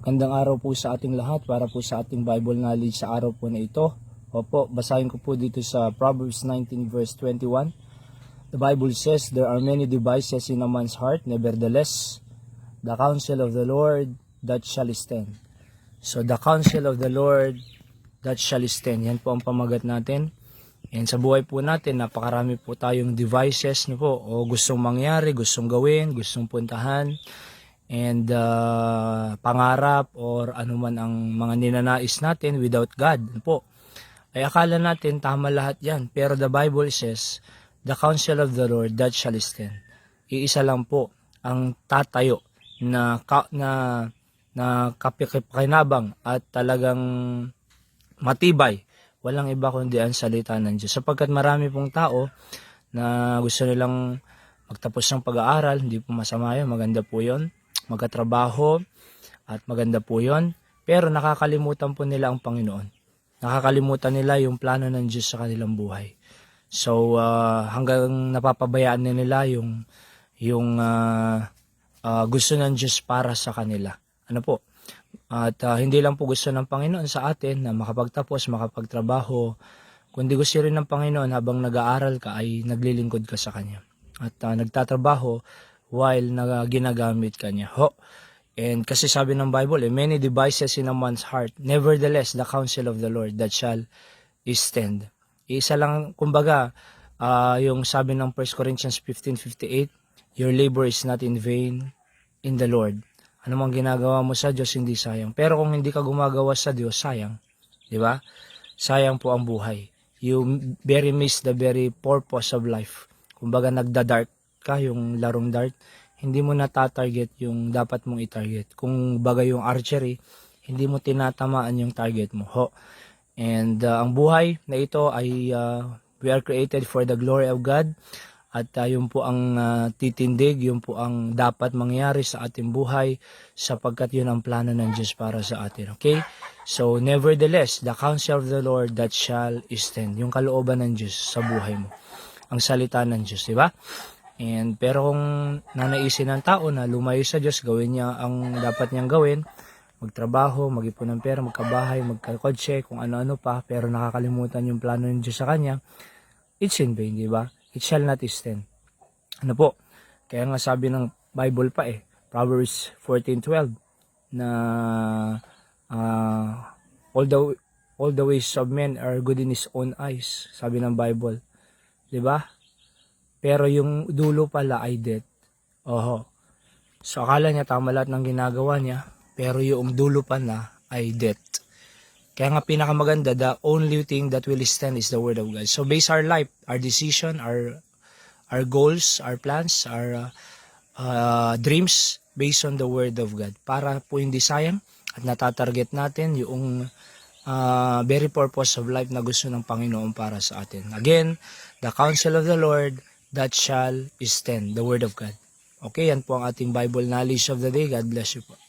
Gandang araw po sa ating lahat para po sa ating Bible knowledge sa araw po na ito. Opo, basahin ko po dito sa Proverbs 19 verse 21. The Bible says, "There are many devices in a man's heart, nevertheless, the counsel of the Lord that shall stand." So, the counsel of the Lord that shall stand. Yan po ang pamagat natin. And sa buhay po natin, napakarami po tayong devices no po, o gustong mangyari, gustong gawin, gustong puntahan, and pangarap or anuman ang mga ninanais natin without God po. Ay akala natin tama lahat yan. Pero the Bible says, the counsel of the Lord that shall stand. Iisa lang po ang tatayo na kapakinabang at talagang matibay. Walang iba kundi ang salita ng Diyos. Sapagkat marami pong tao na gusto nilang magtapos ng pag-aaral, hindi po masama yun, maganda po yun. Magkatrabaho at maganda po yun. Pero nakakalimutan po nila ang Panginoon. Nakakalimutan nila yung plano ng Diyos sa kanilang buhay. So hanggang napapabayaan nila yung gusto ng Diyos para sa kanila. Ano po? At hindi lang po gusto ng Panginoon sa atin na makapagtapos, makapagtrabaho, kundi gusto rin ng Panginoon habang nag-aaral ka ay naglilingkod ka sa Kanya. At nagtatrabaho while ginagamit ka niya. And kasi sabi ng Bible, many devices in a man's heart, nevertheless, the counsel of the Lord that shall stand. Isa lang, kumbaga, yung sabi ng 1 Corinthians 15:58, your labor is not in vain in the Lord. Ano mang ginagawa mo sa Diyos, hindi sayang. Pero kung hindi ka gumagawa sa Diyos, sayang. Di ba? Sayang po ang buhay. You very miss the very purpose of life. Kumbaga, nagda-dark ka, yung larong dart, hindi mo natatarget yung dapat mong i-target. Kung bagay yung archery, hindi mo tinatamaan yung target mo. And ang buhay na ito ay we are created for the glory of God. At yun po ang titindig, yun po ang dapat mangyari sa ating buhay sapagkat yun ang plano ng Diyos para sa atin. Okay? So, nevertheless, the counsel of the Lord that shall stand. Yung kalooban ng Diyos sa buhay mo. Ang salita ng Diyos, di ba? Pero kung nanaisin ng tao na lumayo sa Diyos, gawin niya ang dapat niyang gawin, magtrabaho, mag-ipon ng pera, magkabahay, magkakotse, kung ano-ano pa, pero nakakalimutan yung plano ng Diyos sa kanya, it's in vain, di ba? It shall not stand. Ano po? Kaya nga sabi ng Bible pa Proverbs 14:12, na all the ways of men are good in his own eyes. Sabi ng Bible. Di ba? Pero yung dulo pala ay death. So akala niya tama lahat ng ginagawa niya, pero yung dulo pala ay death. Kaya nga pinakamaganda, the only thing that will stand is the Word of God. So base our life, our decision, our goals, our plans, our dreams based on the Word of God. Para po hindi sayang at natatarget natin yung very purpose of life na gusto ng Panginoon para sa atin. Again, the counsel of the Lord that shall stand, the Word of God. Okay, yan po ang ating Bible knowledge of the day. God bless you po.